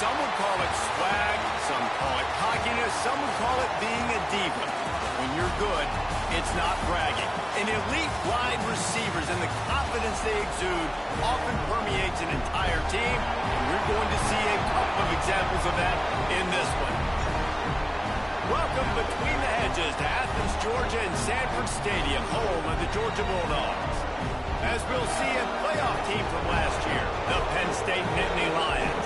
Some would call it swag, some call it cockiness, some would call it being a diva. When you're good, it's not bragging. And elite wide receivers and the confidence they exude often permeates an entire team, and you're going to see a couple of examples of that in this one. Welcome between the hedges to Athens, Georgia and Sanford Stadium, home of the Georgia Bulldogs. As we'll see a playoff team from last year, the Penn State Nittany Lions,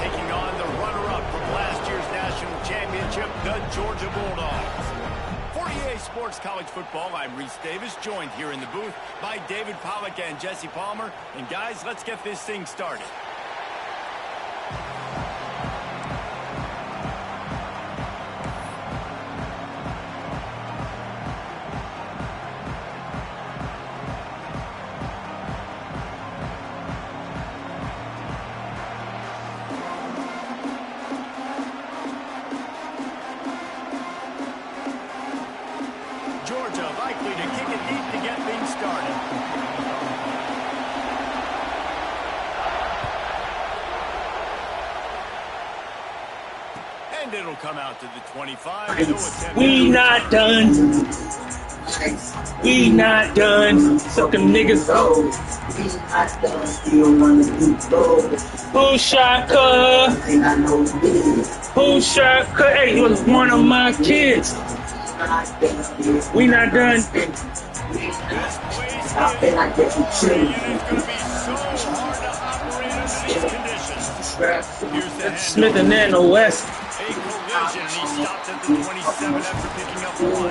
taking on the runner-up from last year's national championship, the Georgia Bulldogs. For EA Sports College Football, I'm Reese Davis, joined here in the booth by David Pollack and Jesse Palmer. And guys, let's get this thing started. Georgia likely to kick it deep to get things started. And it'll come out to the 25. We not done. We not done. Sucking niggas. Who shot her? Who shot her? Hey, it was one of my kids. We not done. I feel like it's going to be so hard to operate under these conditions. Smith and then the West. A collision, and he stopped at the 27 after picking up one.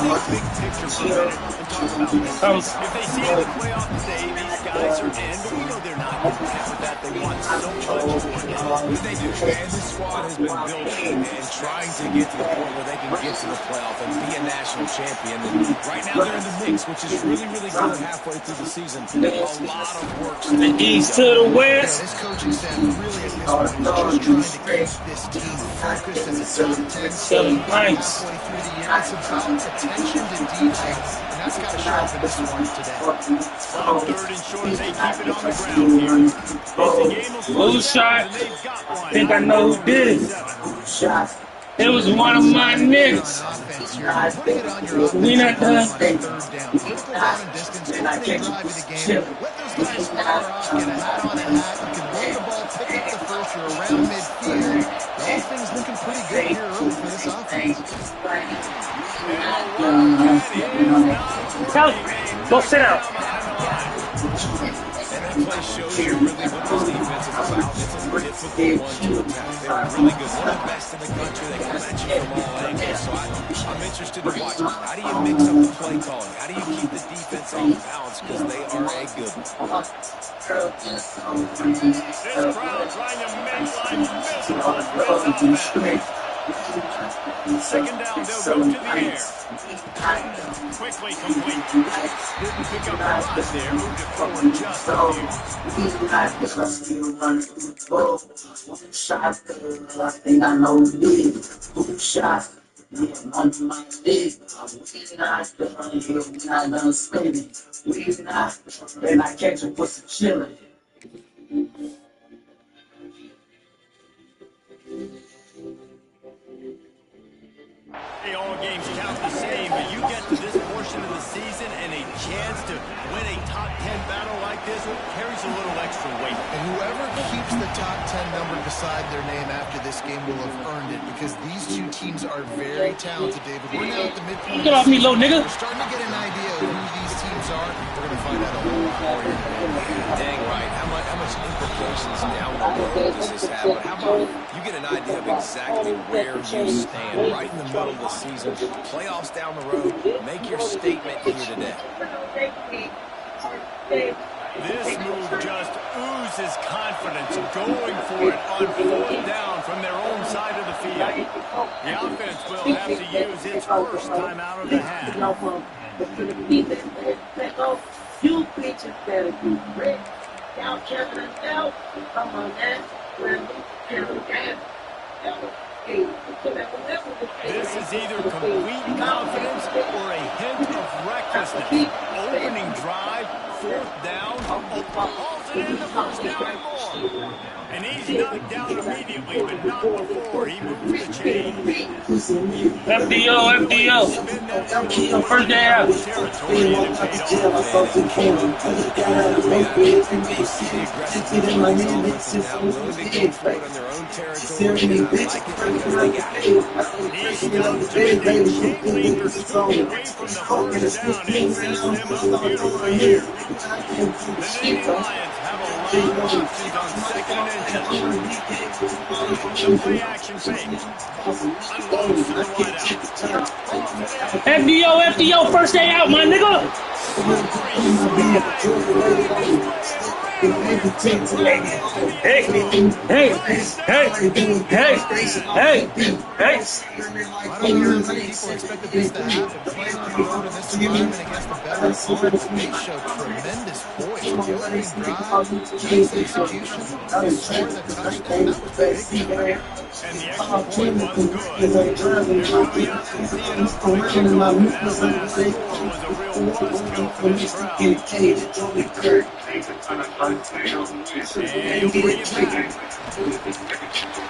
Let's see big picture for a minute and talk about this. If they see the playoff today, these guys are in, but we know they're not content with that. They want so much more. They do, man. This squad has been built and trying to get to the point where they can get to the playoff and be a national champion. And right now they're in the mix, which is really, really good halfway through the season. A lot of work. The east to the west. This coaching staff really at this point is just trying to keep this team focused as a top 10 Selling pints. halfway through the year. It's about attention to detail, and that's got to show up in this one today. On third and short, they keep it on the ground here. It's a game of Blue shot. and they've got one. Think I know who did it. It was one of my niggas. We not done. Tell him. Go sit down. And that play shows you really what this defense is about. It's a difficult one to attack. They're really good. One of the best in the country. They come at you from all angles. So I'm interested to watch. How do you mix up the play calling? How do you keep the defense on balance? Because they are a good one. This crowd trying to make life miserable for his offense. Second down, they'll go to the air. Quickly complete. Didn't pick up a lot there. Moved it forward just a All games count the same, but you get to this portion of the season and a chance to win a top 10 battle like this carries a little extra weight. And whoever keeps the top 10 number beside their name after this game will have earned it, because these two teams are very talented, David. We're now at the midpoint. Get off me, little nigga. We're starting to get an idea of who these teams are. We're going to find out a whole lot more here today. Dang right. How much implications down the road does this have? But how about you get an idea of exactly where you stand right in the middle of the season, playoffs down the road, make your statement here today. This move just oozes confidence, going for it on fourth down from their own side of the field. The offense will have to use its first time out of the half. You bitches better be ready. Y'all checking us out? Come on, man. This is either complete confidence or a hint of recklessness. Opening drive, fourth down, all resulted in the first down and more. And he's knocked down immediately, but not before he moves the chain. FDO, FDO. First day out. Territory and it paid off. Now willing to go for it on their own territory, and I like it because they got it. He's stuck to it. They can't leave or scoop away from the first down. It sets them up beautifully here. The Nittany Lions have a lot of options on second and inches. The play action fake. Unloads to the wideout. FDO, FDO, first day out, my nigga. Hey, hey, hey, hey, hey, hey. I don't hear many people expected this to happen. Playing on the road in this environment against the better opponents, they showed tremendous poise. The opening drive, nice execution, they scored the touchdown. That was big. And the extra point was good. There's no doubt that seeing up the kick off and that last score was a real buzz kill for this crowd. And he'll bring it back.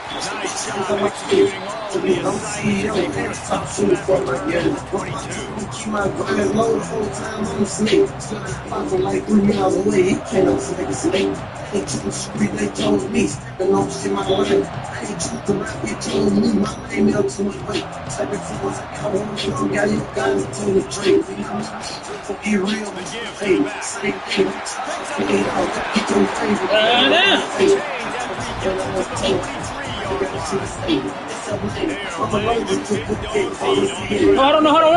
Nice job executing all of the assignments. They put a stop to that return to 22. Keep my grind low the whole time I'm asleep. Fucking like 3 miles away, he can't also sleep. They took the street, they told me, and I'm shit my life. I ain't truth to rap, they told me, my name up to my weight. Type of thing was like, I want to know, got you guys to the trade. Be real, hey, same thing. Get your favorite. I don't know how to run.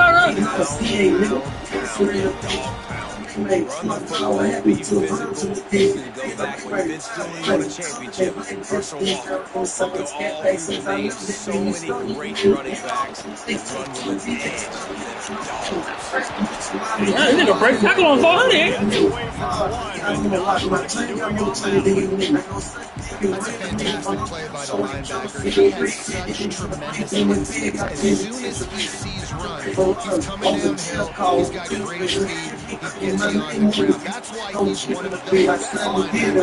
Run the football, happy to go back when Vince Tony won a championship. Carson Walker go all through the veins. So many great running backs run with a dance. That nigga break tackle on 400. That's a fantastic play by the linebacker. He has such tremendous instinct. As soon as he sees run, he's coming downhill. He's got great speed. He gets you on the ground. That's why he's one of the best linebackers.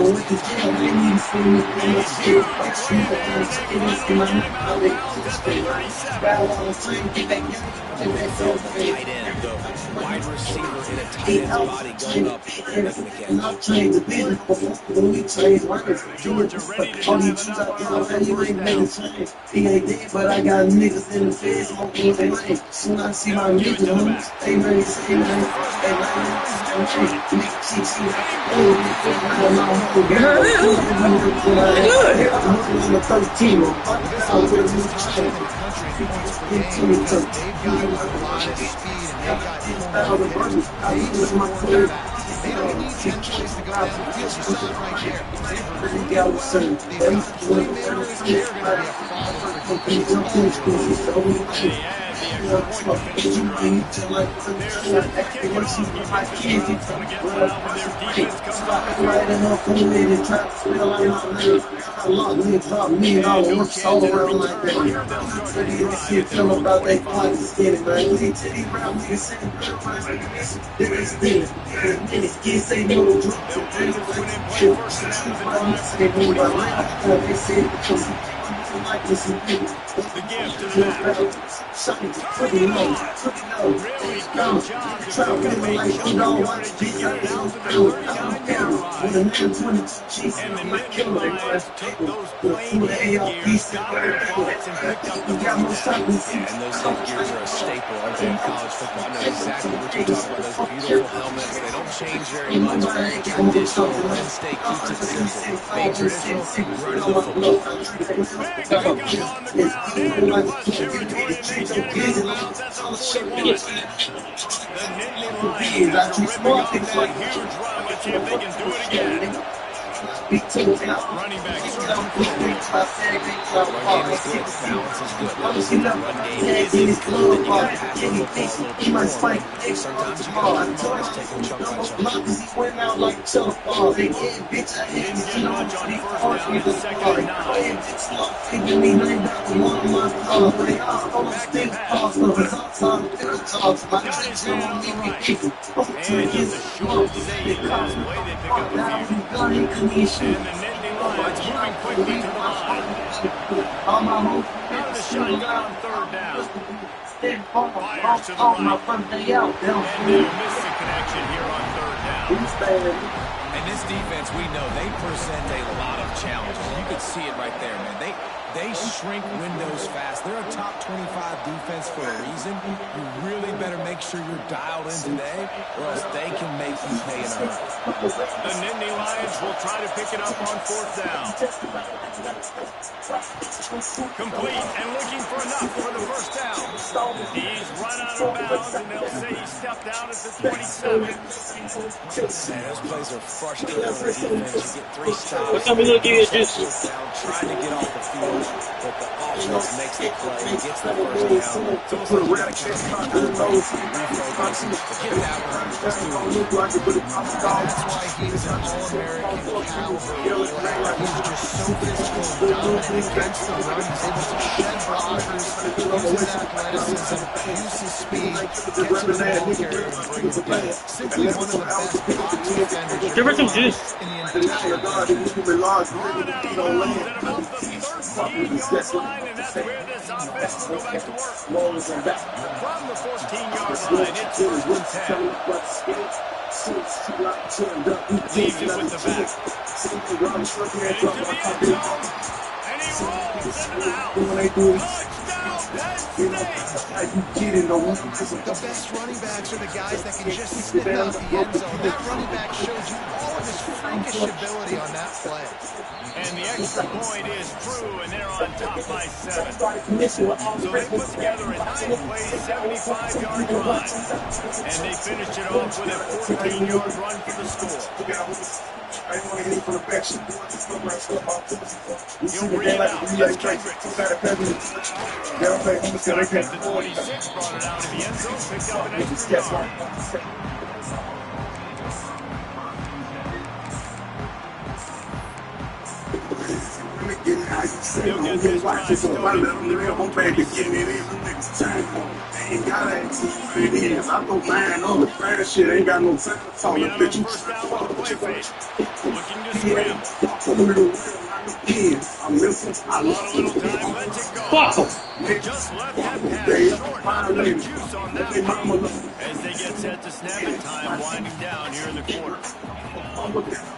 Tight end, the wide receiver in a tight end's body going up and making a catch. Georgia ready to dive it up on the first down. He ain't dead, but I got niggas in the feds smoking with their lane. Soon I see my niggas moves. They ready to say, man, they They don't need 10 plays to go down the field. You saw it right there. These playmakers here are going to be a father for The give to the back. Really good job to pick up a chunk yardage to get it out to the 39-yard line. And the Nittany Lions took those plain headgears, got their pockets, and picked up the first down. And those headgears are a staple, aren't they, in college football? I know exactly what you're talking about. Those beautiful helmets, they don't change very much. Traditional, Penn State keeps it simple. Be traditional, run the football. That's all she wants. The Nittany Lions are ripping off that huge run. Let's see if they can do it again. Running back searching for a win. Run game is good. Balance is good. Run game is good. Then you got to pass on the football a little bit more. Sometimes you got to let the guys take them chunk by chunk. went out like telephone. They get bitch, I hit Didn't you get much on first down in the second and 9. Give me $9 one of my cars. They all on the Back to state pass. cars. So it's all time to talk. My Got his tricks man on on me, the we right. keep it. And gets a short safety pass play. They pick up a few. And the Nittany Lions moving quickly to the line. Out of the shotgun on third down. Fires to the right. And they'll miss the connection here on third down. And this defense, we know, they present a lot of challenges. You can see it right there, man. They shrink windows fast. They're a top 25 defense for a reason. You really better make sure you're dialed in today, or else they can make you pay in a hurry. The Nittany Lions will try to pick it up on fourth down. Complete and looking for enough for the first down. He's run out of bounds, and they'll say he stepped out at the 27. Man, those plays are frustrating on the defense. You get 3 stops. What time we gonna give you this? Down, trying to get off the field, but the offense makes the play, gets the first down. It's almost like you got to kind of refocus, get that one. Let's do it. That's why he's an all-American caliber player. He's just so physical and dominant against the run. He's able to shed blockers, use his athleticism, use his speed, get to the ball carrier and bring it down. Simply one of the best box defenders. Give her some juice. In the entire Running out of bounds at about the 13-yard line, and that's where this offense will go back to work. From the 14-yard line, it's first and 10. Leaves it with the back. Heading to the end zone, and he rolls into the house. The best running backs are the guys that can just sniff out the end zone. That running back shows you all of his freakish ability on that play. And the extra point is true, and they're on top by 7. So they put together a 9-play, 75-yard drive. And they finished it off with a 14-yard run for the score. He'll bring it out. That's Kendrick. At the 26, brought it out of the end zone, picked up an extra yard. He'll get this drive started from the middle. I don't mind all the fast shit. Ain't got no time to talk We to have a bitch. first down on the play fake. Looking to scramble. A lot of little time, lets it go. Fuck. Just left that pass short. Not a bit of juice on that one. As they get set to snap it, time winding down here in the quarter.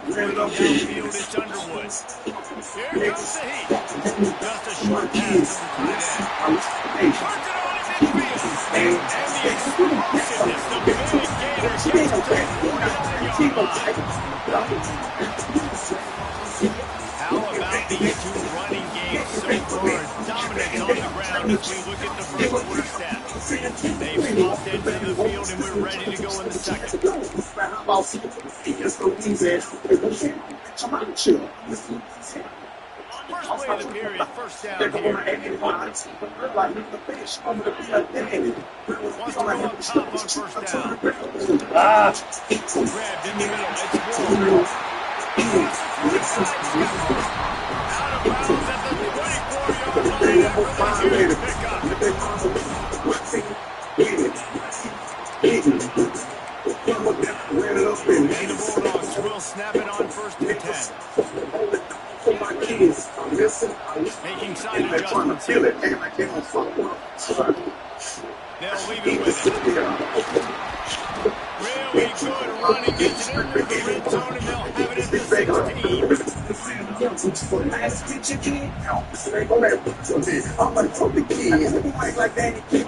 Downfield, it's Underwood. Here comes the heat. Just a short pass to the tight end. Parked it on in midfield. And the explosiveness, the big gator gets it to the 49-yard line. How about these two running games so far? Dominance on the ground as we look at the first quarter stats. They've swapped into the field and we're ready to go in the second. First play of the period, first down here. Wants to go up top on first down. Grabbed in the middle, it's Ward. Out of bounds at the 24-yard line. And the Bulldogs will snap it on first and 10. Making side adjustments here. They'll leave it with it. Really good running, gets it into the red zone, and they'll have it at the 16.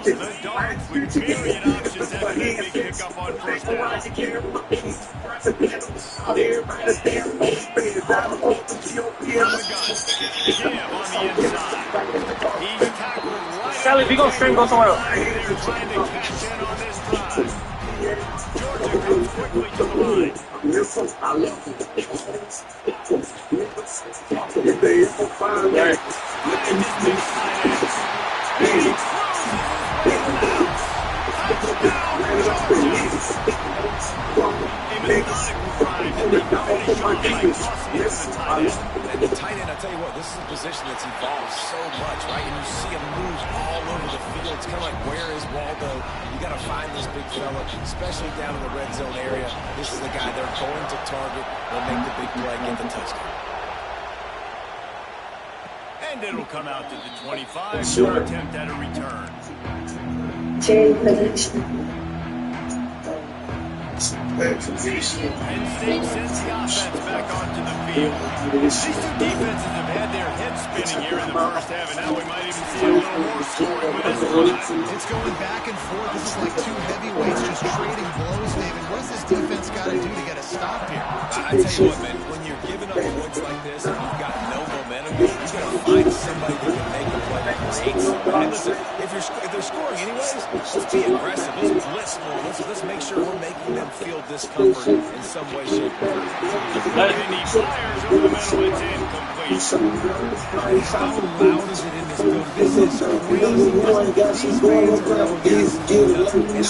The Dogs with myriad options after that big pickup on first down. Give on the inside. He's tackled right. Sally, if you go straight, go somewhere else. They're trying to cash in on this drive. Georgia comes quickly to the line. A methodical drive that they finish off by tossing it to the tight end. And the tight end, I'll tell you what, this is a position that's evolved so much, right? And you see him move all over the field. It's kind of like, where is Waldo? You got to find this big fella, especially down in the red zone area. This is the guy they're going to target. They'll make the big play, get the touchdown. And it'll come out to the 25. No attempt at a return. Penn State sends the offense back onto the field. These two defenses have had their heads spinning here in the first half, and now we might even see a little more scoring with this drive. It's going back and forth. This is like two heavyweights just trading blows, David. What's this defense got to do to get a stop here? I tell you what, man, when you're giving up points like this and you've got no momentum, you got to find somebody that can make a play that creates something. And listen, if they're scoring anyways, let's be aggressive. Let's blitz more. Let's make sure we're making them feel discomfort in some way, shape, or form. And he fires over the middle. It's incomplete. How loud is it in this building? This is crazy. These fans are going against and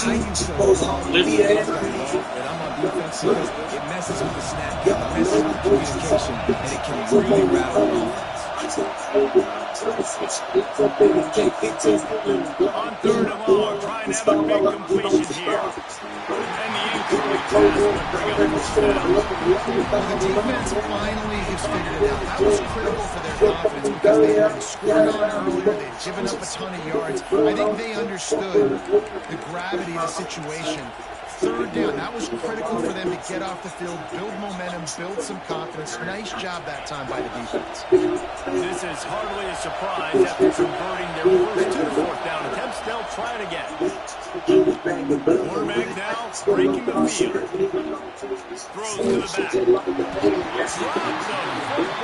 I used to and I'm on defense because it messes with the snap, it messes with communication, and it can really rattle the offense. On third and long, trying to have a big completion here. And the incomplete pass will bring up the snap. The defense finally has figured it out. That was critical for their confidence because they had been scored on earlier. They'd given up a ton of yards. I think they understood the gravity of the situation. Third down, that was critical for them to get off the field, build momentum, build some confidence. Nice job that time by the defense. This is hardly a surprise after converting their first two fourth down attempts. They'll try it again. Quarterback now breaking the field. Throws to the back. Drops the football, and they'll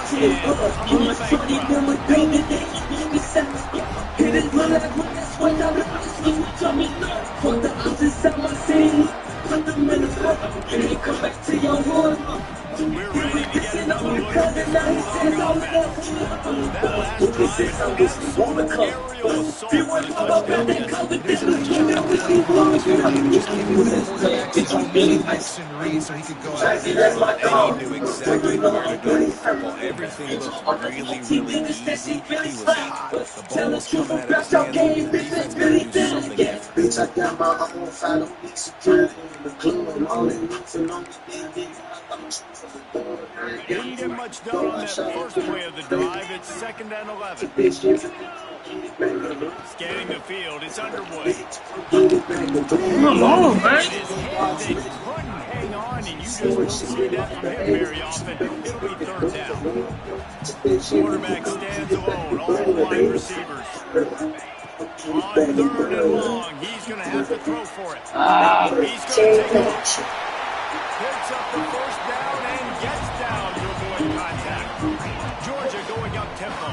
turn it over on downs. They spun that wheel of fortune on fourth down, and I'm on We're ready to get another look at this offense. That last drive is an absolute aerial assault for the touchdown. There's a nice job of playing ball too. Just giving the quarterback some nice and read so he could go out And he knew exactly where to go with the football. Everything looked really, really easy. He was hot. The ball was coming out of his hands. The defense better do something different. He didn't get much done on that first play of the drive. It's 2nd and 11. Scanning the field. It's underway. Come on, man. His head that couldn't hang on, and you just won't see that from him very often. It'll be third down. Quarterback stands alone. All wide receivers. On third and long, he's going to have to throw for it. He's going to take it. Picks up the first down and gets down to avoid contact. Georgia going up tempo.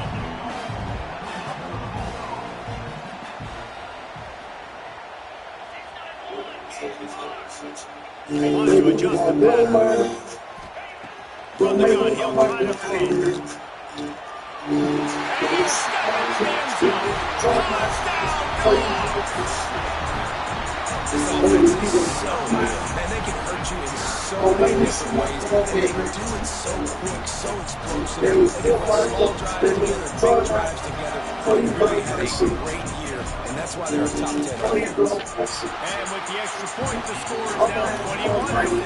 Wants to adjust the pattern. From the gun, he'll try to throw. And he's stepping in the end zone. Touchdown, This offense is so good, and they can hurt you in so many different ways, and they do it so quick, so explosive. They can put small drives together, big drives together. They really had a great year, and that's why they're a top 10 offense. and with the extra point, the score is now 21-14.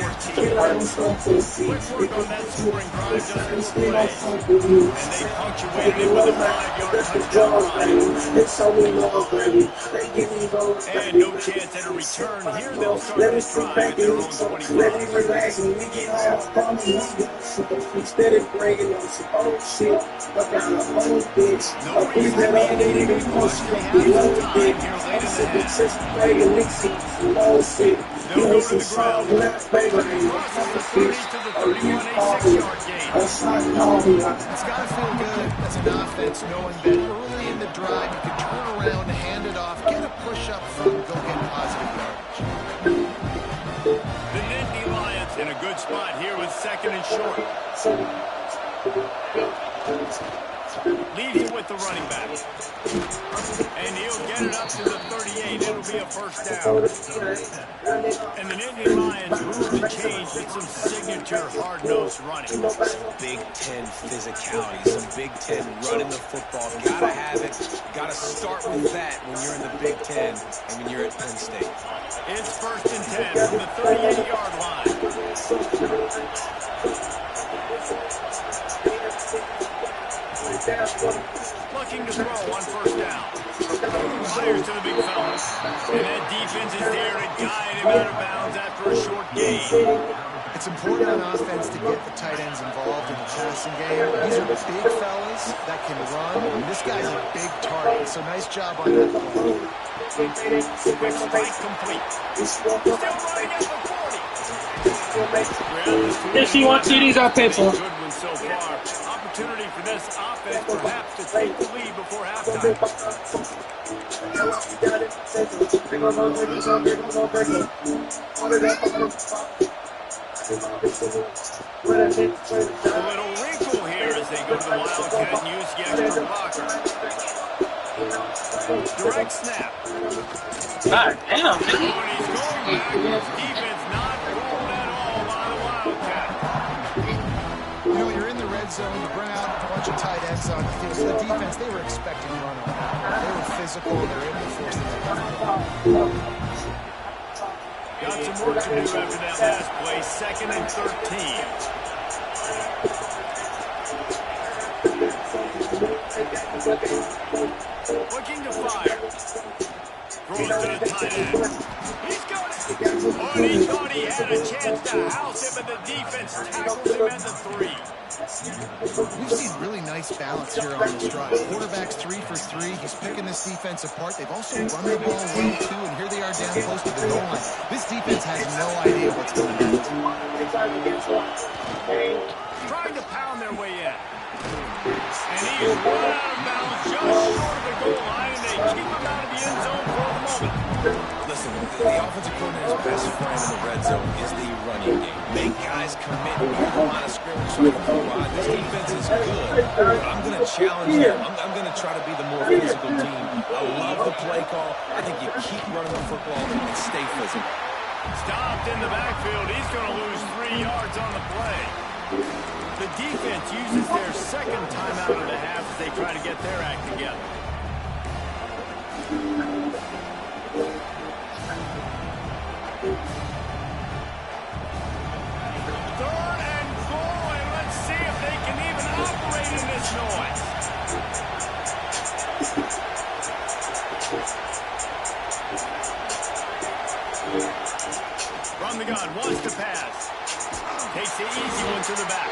Quick work on that scoring drive just a couple plays. And they punctuated it with a 5-yard touchdown run. And no chance at a return here. They'll start this drive at their own 25. No reason to be in any big rush. They have some time here late in the half. They'll go to the ground. Crosses the 30 to the 31, a 6-yard gain. It's got to feel good as an offense knowing that early in the drive you can turn around, hand it off, get a push up front, and go get positive yardage. The Nittany Lions in a good spot here with 2nd and short. Leaves it with the running back. And he'll get it up to the 38. It'll be a first down. And the Nittany Lions move and change with some signature hard-nosed running. Some Big Ten physicality, some Big Ten running the football. Gotta have it. Gotta start with that when you're in the Big Ten and when you're at Penn State. It's 1st and 10 from the 38-yard line. Looking to throw on 1st down. Fires to the big fella. And that defense is there to guide him out of bounds after a short gain. It's important on offense to get the tight ends involved in the passing game. These are big fellas that can run. This guy's a big target, so nice job on that play. Quick strike complete. Still running at the 40. If she wants CDs, I'll pay for Good one so far. Opportunity for this offense perhaps to take the lead before halftime. A little wrinkle here as they go to the Wildcat and use the extra blocker. Direct snap. God damn. When he's going back, defense not fooled at all by the Wildcat. You know, you're in the red zone, you bring out a bunch of tight ends on the field. So the defense, they were expecting run on that. They were physical, and they're able to force them to run. Got some work to do after that last play. 2nd and 13. Looking to fire. Throws to the tight end. He's got it. Oh, and he thought he had a chance to house him, but the defense tackles him at the 3. We've seen really nice balance here on this drive. Quarterback's 3 for 3. He's picking this defense apart. They've also run the ball well, too, and here they are down close to the goal line. This defense has no idea what's going on. Trying to pound their way in. And he is run out of bounds just short of the goal line, and they keep him out of the end zone for the moment. Listen, the offensive coordinator's best friend in the red zone is the running game. Make guys commit near the line of scrimmage so they can go wide. This defense is good, but I'm going to challenge them. I'm going to try to be the more physical team. I love the play call. I think you keep running the football and stay physical. Stopped in the backfield. He's going to lose 3 yards on the play. The defense uses their second timeout of the half as they try to get their act together. Third and goal, and let's see if they can even operate in this noise. From the gun, wants to pass. Takes the easy one to the back.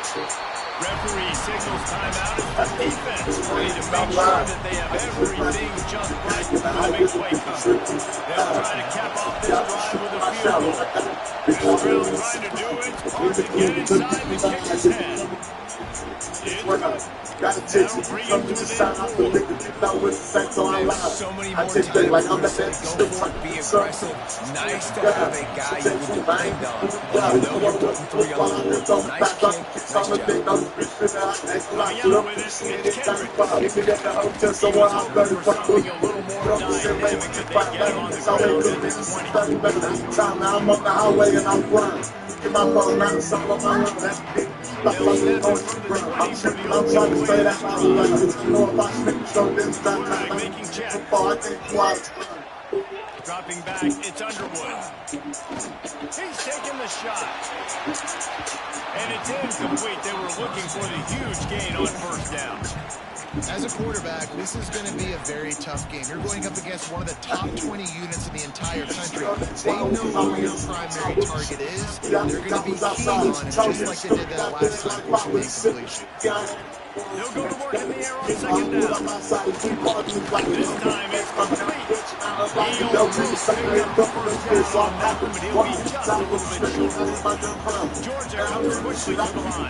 Referee signals timeout as the defense ready to make sure that they have everything just right for the big play coming. They'll try to cap off this drive with a field goal. Israel trying to do it. Hard to get inside the kicker's head. It's good. That'll bring him to within 4. There's so many more times where you say, go for it, be aggressive. Nice to have a guy you can depend on. You know you're putting 3 on the board. Nice kick, nice job. Coming out with it, it's Kendrick. He was over for something a little more dynamic that they get him on the ground at this 20. I'm on the highway and I'm running. Get my phone out, some of my love, that's big. I'm trying to say that I'm like, you know, if I speak so this time, Making check. Dropping back, it's Underwood. He's taking the shot. And it's incomplete. They were looking for the huge gain on 1st down. As a quarterback, this is going to be a very tough game. You're going up against one of the top 20 units in the entire country. They know who your primary target is. They're going to be keen on it, just like they did that last time for the incompletion. They'll go to work in the air on 2nd down. This time it's complete. He almost picked up the 1st down on that one, but he'll be just a little bit short. Georgia comes quickly to the line.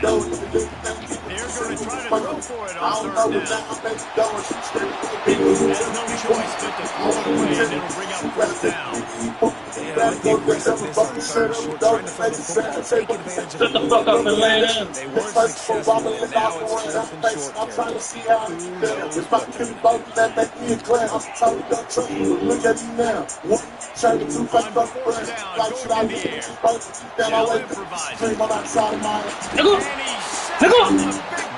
They're going to try to go for it on 3rd down. Has no choice but to throw it away, and it'll bring up 1st down. Yeah, with the aggressiveness on third and short, trying to throw the football, take advantage of Shut the fuck up and lay down. they weren't successful, and now it's fourth and short territory. Who knows what they're going to do? Look at me now. One, trying to do On fourth down, going in the air. Shell improvising. Let go. And he Let go. set up a big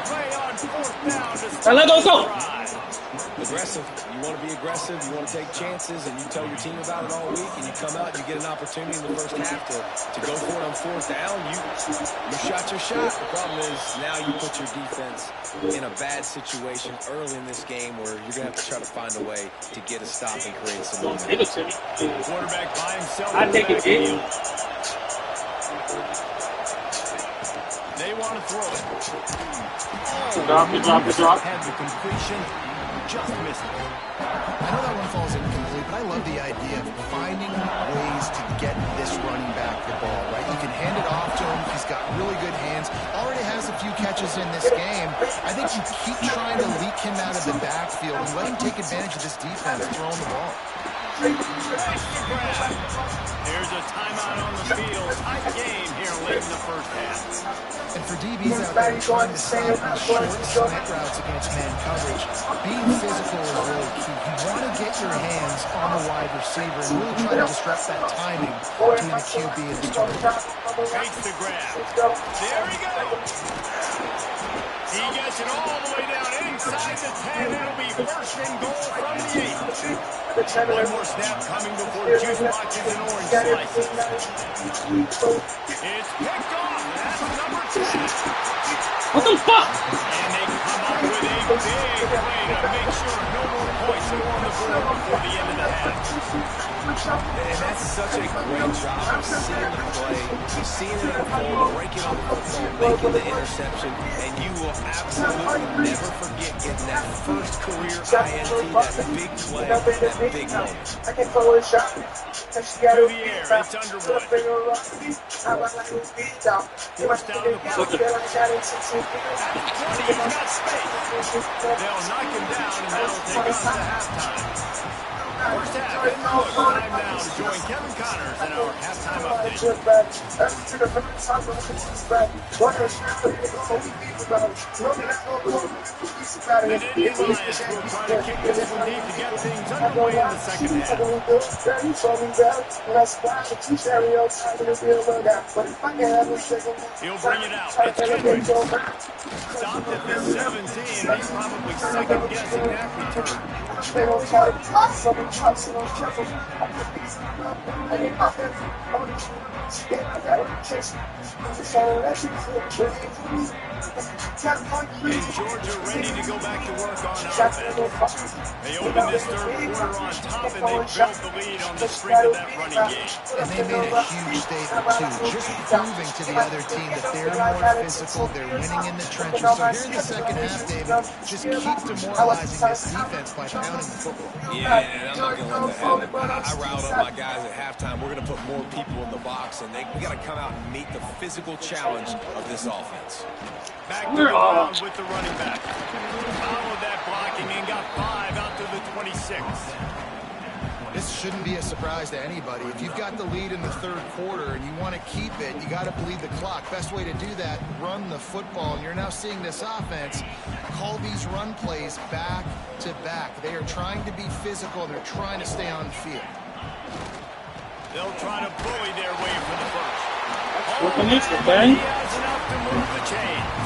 play on fourth down to start Let go, the go. drive. Aggressive. You want to be aggressive. You want to take chances, and you tell your team about it all week, and you come out and you get an opportunity in the first half to go for it on fourth down. You shot your shot. The problem is now you put your defense in a bad situation early in this game where you're going to have to try to find a way to get a stop and create some momentum. Give it to me. Quarterback by himself. I take it, Jay. They want to throw it. Drop it, drop it, drop. Had the completion, just missed it. I know that one falls incomplete, but I love the idea of finding ways to get this running back the ball, right? You can hand it off to him. He's got really good hands. Already has a few catches in this game. I think you keep trying to leak him out of the backfield and let him take advantage of this defense throwing the ball. There's a timeout on the field. Tight game here late in the first half. And for DBs out there trying to stop these short slant routes against man coverage, being physical is really key. You want to get your hands on the wide receiver and really try to disrupt that timing between the QB and his target. Fakes the grab. There he goes. He gets it all the way down inside the 10. It'll be first and goal from the 8. One more snap coming before juice boxes and orange slices. It's picked off. That's number 10. What the fuck? And they come up with a big play to make sure no more points are on the board before the end of the half. And that's such a great job of seeing the play, seeing it unfold, breaking on the football, making the interception, and you will absolutely never forget getting that first career INT, that big play, that big moment. Through the air, it's Underwood. Forced down the pocket. At the 20, he's got space. They'll knock him down, and that'll take us to halftime. First half, in the book. Time now to join Kevin Connors in our halftime update. The Indian Lions will try to kick this one deep to get things underway in the second half. He'll bring it out. It's Kendrick. Stopped at the 17, and he's probably second-guessing that return. Is Georgia ready to go back to work on offense? They opened this third quarter on top, and they built the lead on the strength of that running game. And they made a huge statement, too, just proving to the other team that they're more physical, they're winning in the trenches. So here in the second half, David, just keep demoralizing this defense by pounding the football. Yeah, and I'm not going to let that happen. I riled up my guys at halftime. We're going to put more people in the box, and we got to come out and meet the physical challenge of this offense. Back to the ground with the running back. Followed that blocking and got 5 out to the 26. This shouldn't be a surprise to anybody. If you've got the lead in the third quarter and you want to keep it, you got to bleed the clock. Best way to do that, run the football. And you're now seeing this offense call these run plays back to back. They are trying to be physical, and they're trying to stay on the field. They'll try to bully their way for the first. What is it, man? He has enough to move the chains.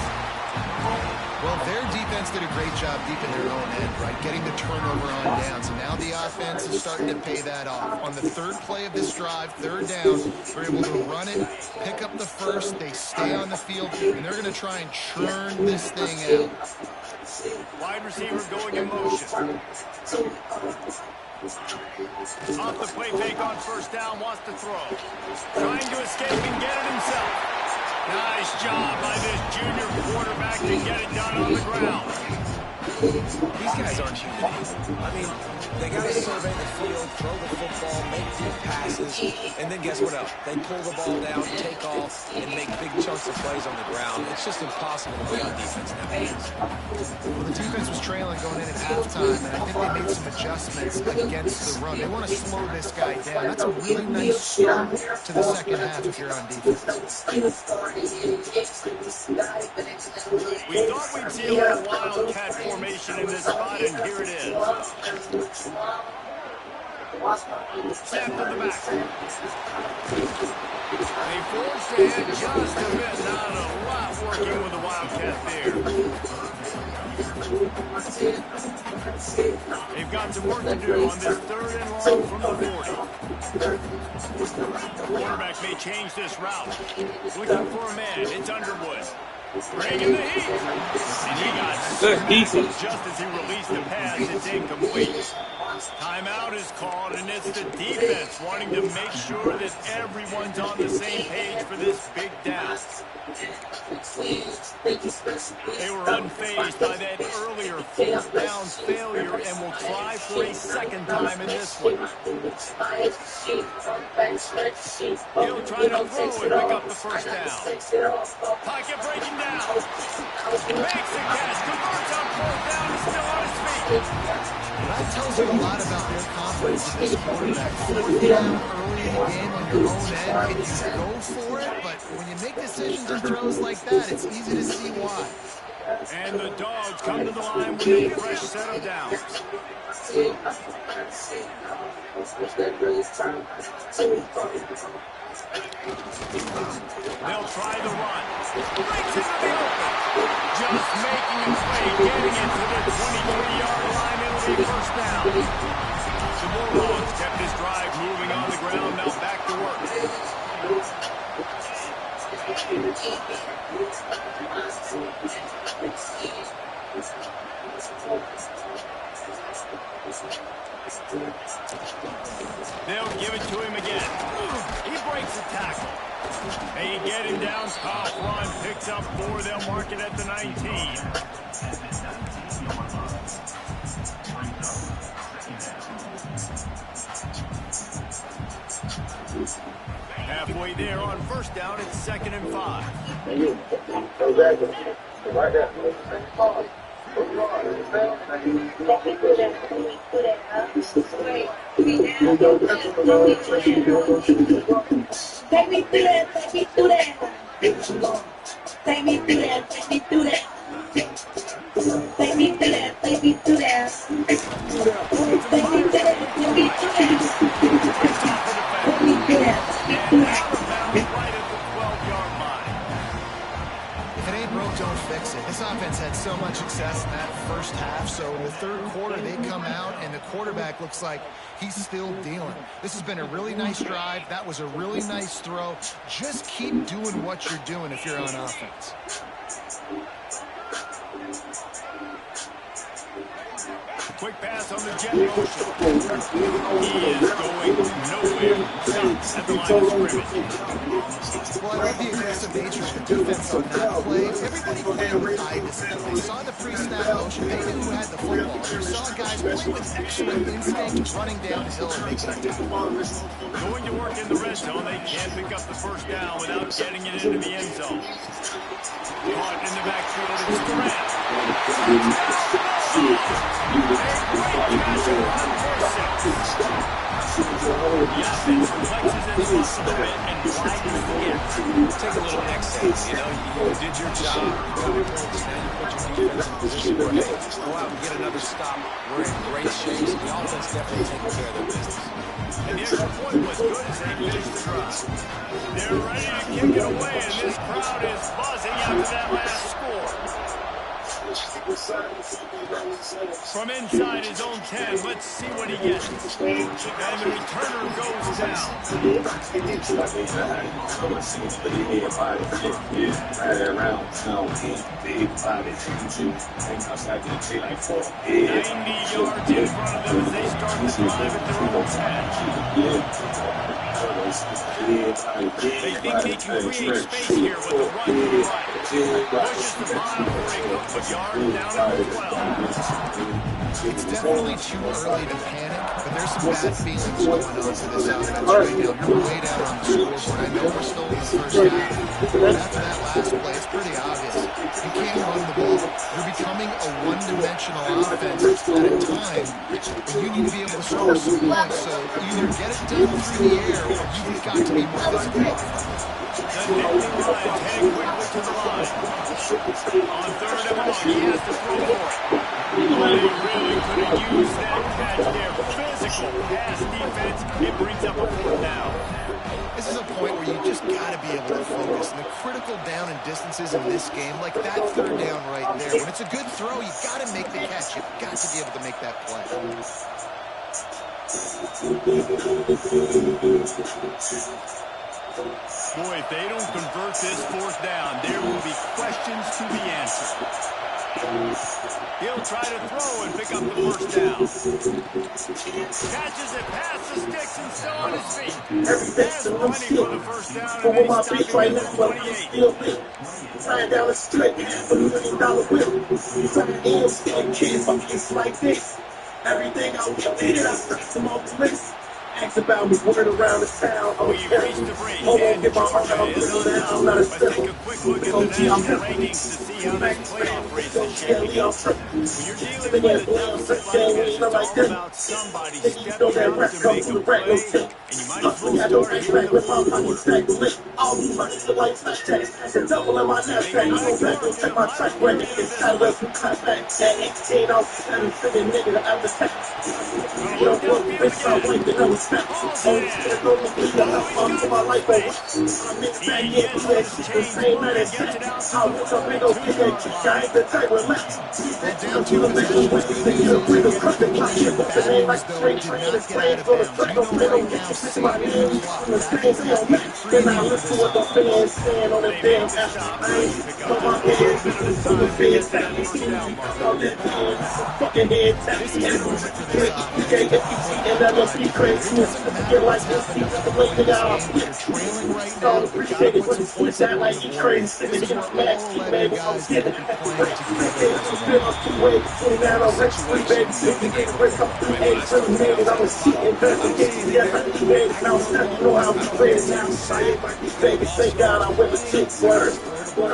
Well, their defense did a great job deep in their own end, right? Getting the turnover on downs. And now the offense is starting to pay that off. On the third play of this drive, third down, they're able to run it, pick up the first, they stay on the field, and they're going to try and churn this thing out. Wide receiver going in motion. Off the play fake on first down, wants to throw. Trying to escape and get it himself. Nice job by this junior quarterback to get it done on the ground. These guys aren't human either. I mean, they got to survey the field, throw the football, make deep passes, and then guess what else? They pull the ball down, take off, and make big chunks of plays on the ground. It's just impossible to be on defense nowadays. Well, the defense was trailing going in at halftime, and I think they made some adjustments against the run. They want to slow this guy down. That's a really nice start to the second half if you're on defense. We thought we'd see a little wildcat formation in this spot, and here it is. Snap to the back. They forced ahead just a bit. Not a lot working with the wildcat there. They've got some work to do on this 3rd and long from the 40. Quarterback may change this route. Looking for a man. It's Underwood. Bringing the heat. And he got smacked just as he released the pass. It's incomplete. Timeout is called, and it's the defense wanting to make sure that everyone's on the same page for this big down. They were unfazed by that earlier 4th down failure and will try for a second time in this one. He'll try to throw and pick up the first down. Pocket breaking down. Makes the catch. Converts on 4th down. He's still on his feet. That tells you a lot about their confidence in this quarterback. 4th down early in the game on your own end, and you go for it, but when you make decisions and throws like that, it's easy to see why. And the Dogs come to the line with a fresh set of downs. They'll try the run. Breaks into the open. Just making a play, getting it to the 23-yard line. It'll be first down. The Bulldogs kept this drive moving on the ground. Now back to work. They'll give it to him again. He breaks the tackle. They get him down, top run, picks up 4. They'll mark it at the 19. Halfway there on first down, it's 2nd and 5. Right there. Take me through that, take me through that. Take me through that, take me through that. Take me through that, take me through that. Take me through that, take me through that. Take me through that, take me through that. Right at the 12-yard line. If it ain't broke, don't fix it. This offense had so much success in that first half, so in the 3rd quarter, they come out, and the quarterback looks like he's still dealing. This has been a really nice drive. That was a really nice throw. Just keep doing what you're doing if you're on offense. Quick pass on the jet motion. He is going nowhere. Stops at the line of scrimmage. Well, I love the aggressive nature of the defense on that play. Everybody played with eye discipline. They saw the pre-snap motion. They knew who had the football. They saw guys play with excellent instinct, running downhill and making a tackle. Going to work in the red zone. They can't pick up the first down without getting it into the end zone. Caught in the backfield. It's Durant. Take a little exhale. You know, you did your job. You got it points. Now you put your defense in position where, hey, go out and get another stop. We're in great shape. So the offense definitely taking care of their business. And the extra point was good as they finished the drive. They're ready to kick it away, and this crowd is buzzing after that last score. From inside his own 10, let's see what he gets. And the returner goes down. 90 yards in front of them as they start to drive at their own 10. They think they can create space here with the run to the right. Pushes the pile for a couple of yards down at the 12. It's definitely too early to panic, but there's some bad feelings going on for this offense right now. You're way down on the scoreboard. I know we're still in the first half, but after that last play, it's pretty obvious. You can't run the ball. You're becoming a one-dimensional offense at a time, and you need to be able to score some points. So either get it done through the air, or you've got to be more physical up front. The Nittany Lions heading quickly to the line. On third and long, he has to throw for it. They really could have used that catch there. Physical pass defense. It brings up a fourth down. This is a point where you just got to be able to focus. And the critical down and distances in this game, like that third down right there, when it's a good throw, you got to make the catch. You've got to be able to make that play. Boy, if they don't convert this fourth down, there will be questions to be answered. He'll try to throw and pick up the first down. Catches it past the sticks and still on his feet. Has plenty for the first down, and they stop him at the 28. Flying down the strip, $1 million whip. Flying in, scared kids, my kids like this. Everything I did, I stressed them off the list. Ask about me, word around the town. We've reached the break, and Georgia is on top. Let's take a quick look at the national rankings to see how this playoff race is shaping up. When you're dealing with a deficit like this, it's all about somebody stepping up to make a play, and you might as well start here in the fourth. All these money's the white snapchat. That's a double in my knapsack. I go back and check my track record. It's kind of less than clapback. That 18 off 7 sitting nigga to ever tax. You don't want to bitch out like the other snaps. Only to go to sleep, I have fun to my life over. I'm in the back end, but that shit the same night as that. I was a big old kid that kick, I ain't the type relax. Down to the middle, with the nigga, with the cut the clock, shit, but it ain't like straight train, it's plain for the truck, no play, don't get you sick my name. From the stands, they don't match. Then I listen to what the fans saying on the damn app. I ain't put my hands into the fans that you see. All that fucking head tap. You can't get you see, and that must be crazy. Get like this, see the way they got off. Don't appreciate it, but it's switch that like you crazy. Sitting in the match, baby, I'm getting it. Feel up two ways, 29 on Rex Street, baby. If you get a break up 3 8, 7 minutes, I'm a shit investigating. Yes, I do, baby. Now, you know how we play it now. Baby, thank God I'm with the chicks. Word. As long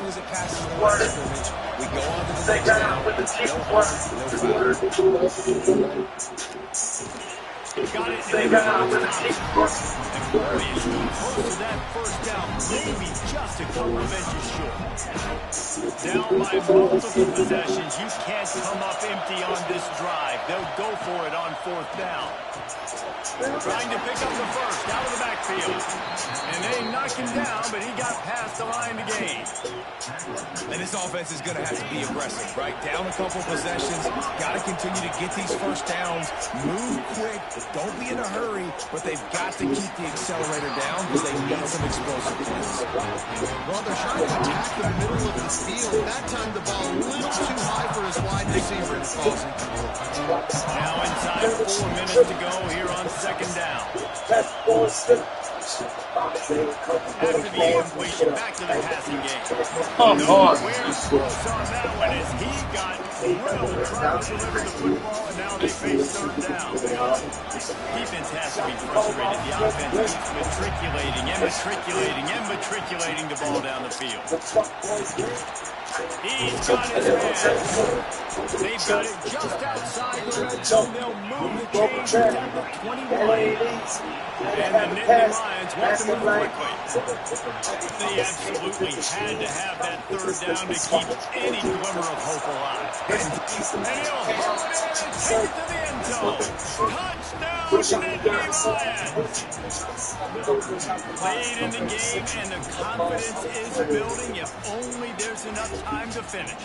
as it passes the line of scrimmage, we go on to the next down. With the chicks. Got it. They got with the chicks. And Corey is close to that first down, maybe just a couple of inches short. Down by multiple possessions, you can't come up empty on this drive. They'll go for it on fourth down. Trying to pick up the first out of the backfield. And they knock him down, but he got past the line to gain. And this offense is going to have to be aggressive, right? Down a couple possessions, got to continue to get these first downs, move quick, don't be in a hurry, but they've got to keep the accelerator down because they need some explosive plays. Well, they're trying to attack the middle of the field. That time the ball a little too high for his wide receiver and falls incomplete. Now inside 4 minutes to go here on second down. After the incompletion, back to the passing game. Nowhere close on that one as he got drilled trying to deliver the football, and now they face third down. Defense has to be frustrated. The offense keeps matriculating the ball down the field. He's got his man. They've got it just outside the red zone. They'll move the chains to number 21. And the Nittany Lions want to move quickly. They absolutely had to have that third down to keep any glimmer of hope alive. And he'll hurl it in and take it to the end zone. Touchdown, Nittany Lions. Late in the game, and the confidence is building if only there's enough time to finish.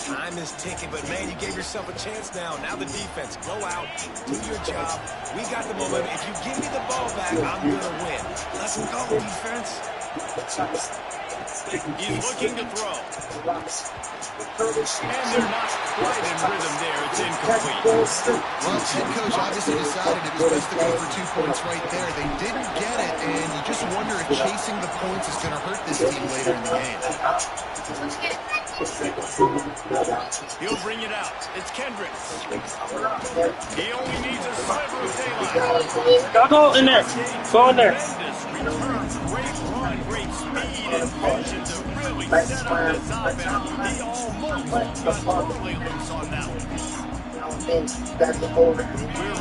Time is ticking, but man, you gave yourself a chance now. Now the defense, go out, do your job. We got the momentum. If you give me the ball back, I'm going to win. Let's go, defense. He's looking to throw. And they're not quite in rhythm there. It's incomplete. Well, head coach obviously decided it was best to go for 2 points right there. They didn't get it, and you just wonder if chasing the points is going to hurt this team later in the game. He'll bring it out. It's Kendricks. He only needs a sliver of daylight. Go in there. Go in there. Tremendous return. Great run, great speed and vision to really set up this offense. He almost got totally loose on that one. We're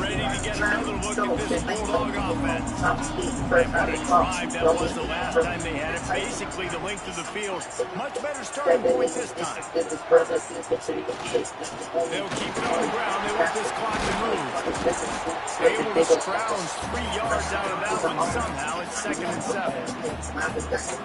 ready to get another look at this Bulldog offense. And what a drive that was the last time they had it. Basically the length of the field. Much better starting point this time. They'll keep it on the ground. They want this clock to move. Able to scrounge 3 yards out of that one somehow. It's 2nd and 7. At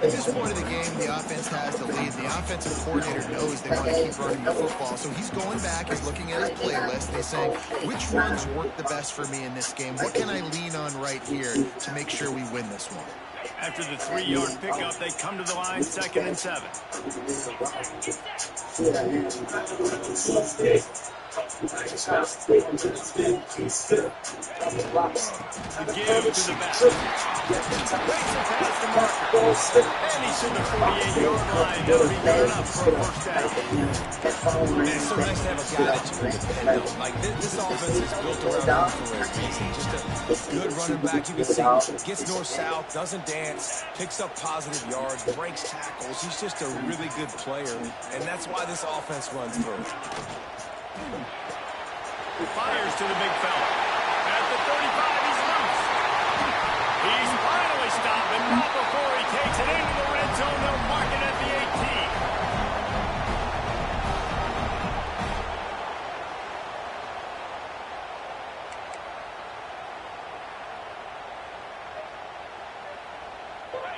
this point of the game, the offense has the lead. The offensive coordinator knows they want to keep running the football. So he's going back and looking at his playlist. He's saying, which runs work the best for me in this game? What can I lean on right here to make sure we win this one? After the 3-yard pickup, they come to the line 2nd and 7. The give to the back. Breaks it past the marker. And he's to the 48-yard line. That'll be good enough for a first down. Man, it's so nice to have a guy that you can depend on. Like, this offense is built around him for a reason. Just a good running back. You can see gets north-south, doesn't dance, picks up positive yards, breaks tackles. He's just a really good player, and that's why this offense runs through. Fires to the big fella. At the 35, he's loose. He's finally stopped, and not before he takes it into the red zone. They'll mark it at the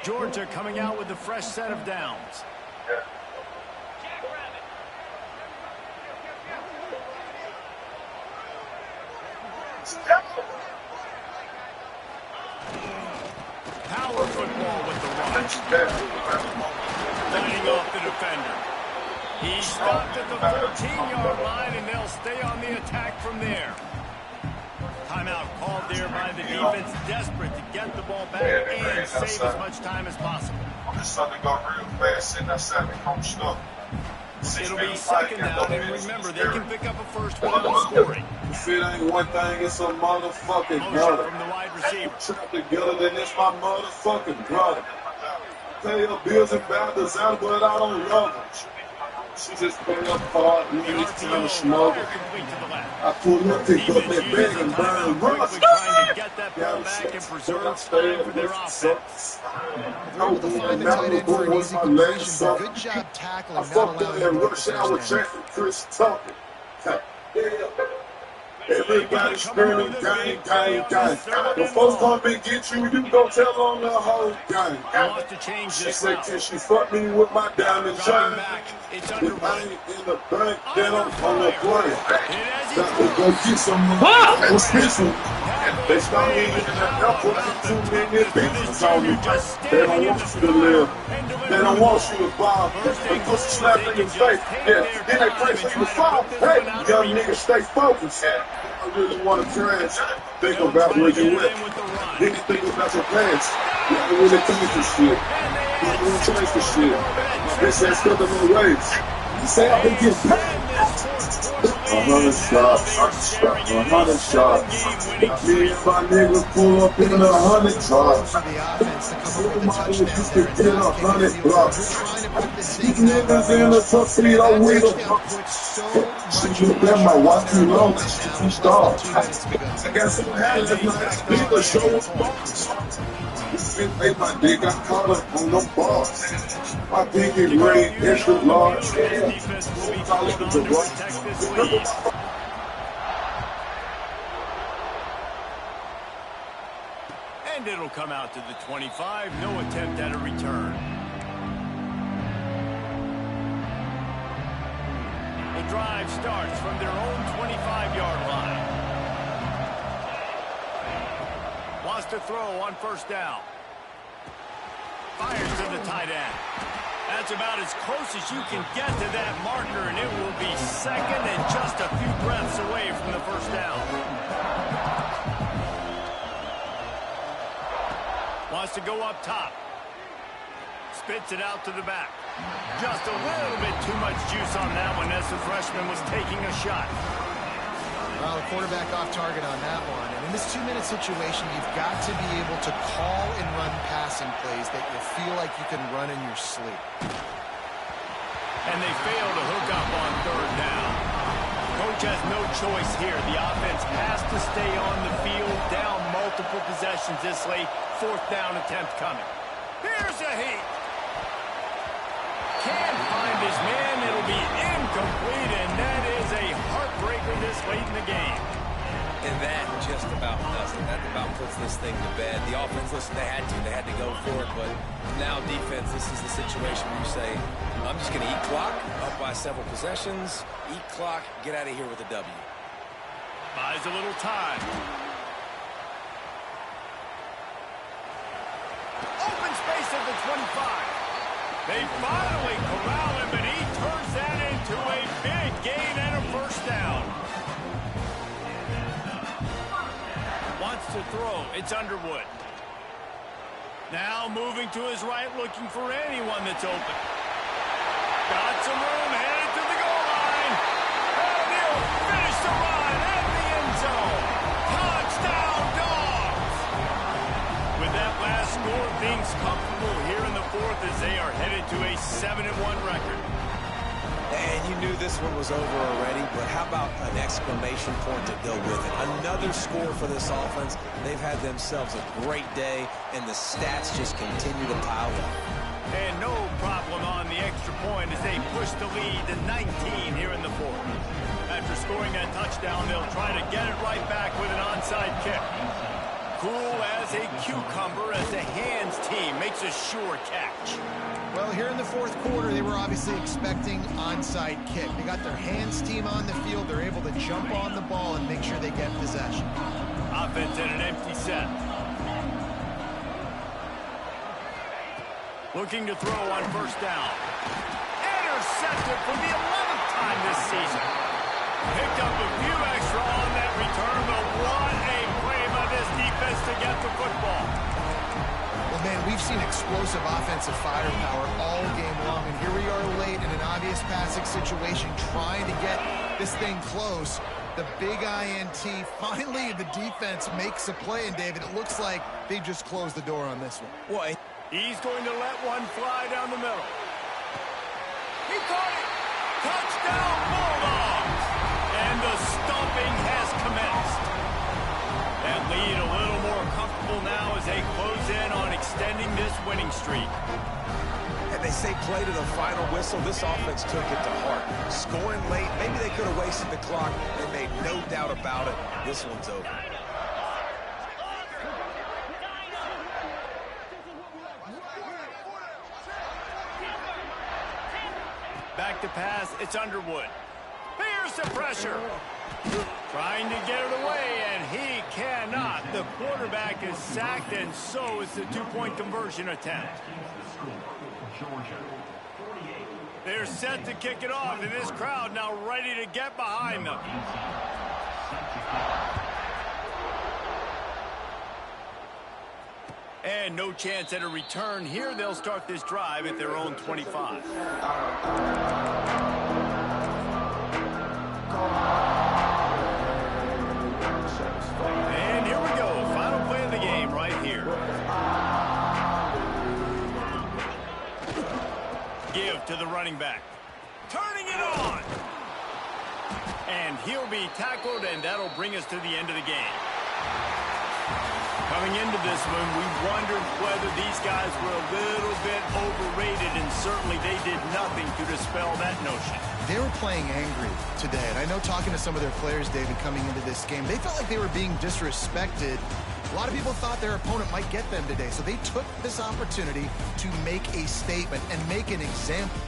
18. Georgia coming out with a fresh set of downs. Power football with the run. Lining off the defender. He stopped at the 14-yard line, and they'll stay on the attack from there. Timeout called there by the defense, desperate to get the ball back and save as much time as possible. It'll be 2nd down, and remember, they can pick up a first without scoring. If it ain't one thing, it's a motherfucking Motion brother. from the wide receiver. Trap together, then it's my motherfucking brother. Pay her bills and battles out, but I don't love her. She just pay up hard, and it's time to smoke. I pull up, pick up that bag and burn rust. Trying to get that ball back and preserve time for their offense. Able to find the tight end for an easy completion, but good job tackling, I not fucked up allowing that him to rush hour first check down. for Chris Tucker. Everybody screaming, gang, gang, gang. When folks come and get you, you go tell on the whole gang. Wants to change She this said, route. can she fuck me with my diamond Driving chain? back. It's If I underway. ain't in the bank, then I'm on the plane. And as he Got to go get some money. What's this one? They start eating in the airport, too many bitches on you. They don't want you to live. They don't want you to bomb. They put some slap in your face. Yeah, then they pray for you to fall. Hey, young nigga, stay focused. I really want to crash. Think about where you at. Then you think about your past. You don't really think this shit. You don't really change this shit. My bitch ass got them in ways. You say I can get paid. 100 shots. 100 shots. Me and my niggas pull up in 100 drops. For the offense to come up with a Nobody touchdown used there. to get 100 blocks. Trying to put this These thing niggas in the tuxedo with a touchdown puts so much she looked at my watch too long. pressure She on starved. 2 minutes to go. I got some hands last night. People show us balls. Hey, my dick got caught up on them bars. My pinky ring extra large. Defense will be called on to protect this lead. And it'll come out to the 25. No attempt at a return. The drive starts from their own 25-yard line. Wants to throw on first down. Fires to the tight end. That's about as close as you can get to that marker, and it will be second and just a few breaths away from the first down. Wants to go up top. Spits it out to the back. Just a little bit too much juice on that one as the freshman was taking a shot. Well, the quarterback off target on that one. And in this 2-minute situation, you've got to be able to call and run passing plays that you feel like you can run in your sleep. And they fail to hook up on third down. Coach has no choice here. The offense has to stay on the field, down multiple possessions this late. Fourth down attempt coming. Here's a heat. Can't find his man. It'll be incomplete, and that is a heartbreaker this late in the game. And that just about does it. That about puts this thing to bed. The offense, listen, they had to go for it, but now defense, this is the situation where you say, I'm just going to eat clock, up by several possessions, eat clock, get out of here with a W. Buys a little time. Open space at the 25. They finally corral him, and he turns that into a big gain and a first down. Wants to throw. It's Underwood. Now moving to his right, looking for anyone that's open. Got some room, headed to the goal line. And he'll finish the run at the end zone. Touchdown, Dogs! With that last score, things comfortable here in the fourth as they are headed to a 7-1 record. And you knew this one was over already, but how about an exclamation point to go with it? Another score for this offense. They've had themselves a great day, and the stats just continue to pile up. And no problem on the extra point as they push the lead to 19 here in the fourth. After scoring that touchdown, they'll try to get it right back with an onside kick. Cool as a cucumber as the hands team makes a sure catch. Well, here in the fourth quarter, they were obviously expecting onside kick. They got their hands team on the field. They're able to jump on the ball and make sure they get possession. Offense in an empty set. Looking to throw on first down. Intercepted for the 11th time this season. Picked up a few extra on that return, but what a play by this defense to get the football. Well, man, we've seen explosive offensive firepower all game long, and here we are late in an obvious passing situation trying to get this thing close. The big INT, finally the defense makes a play, and David, it looks like they just closed the door on this one. Well, he's going to let one fly down the middle. He caught it! Touchdown, Bulldogs! And the stomping has commenced. That lead a little more comfortable now as they close in on extending this winning streak. and they say play to the final whistle. This offense took it to heart. Scoring late, maybe they could have wasted the clock. They made no doubt about it. This one's over. Back to pass, it's Underwood. Here's the pressure. Trying to get it away, and he cannot. The quarterback is sacked, and so is the two-point conversion attempt. They're set to kick it off, and this crowd now ready to get behind them. And no chance at a return here. They'll start this drive at their own 25. And here we go. Final play of the game right here. Give to the running back. Turning it on. And he'll be tackled, and that'll bring us to the end of the game. Coming into this one, we wondered whether these guys were a little bit overrated, and certainly they did nothing to dispel that notion. They were playing angry today, and I know talking to some of their players, David, coming into this game, they felt like they were being disrespected. A lot of people thought their opponent might get them today, so they took this opportunity to make a statement and make an example.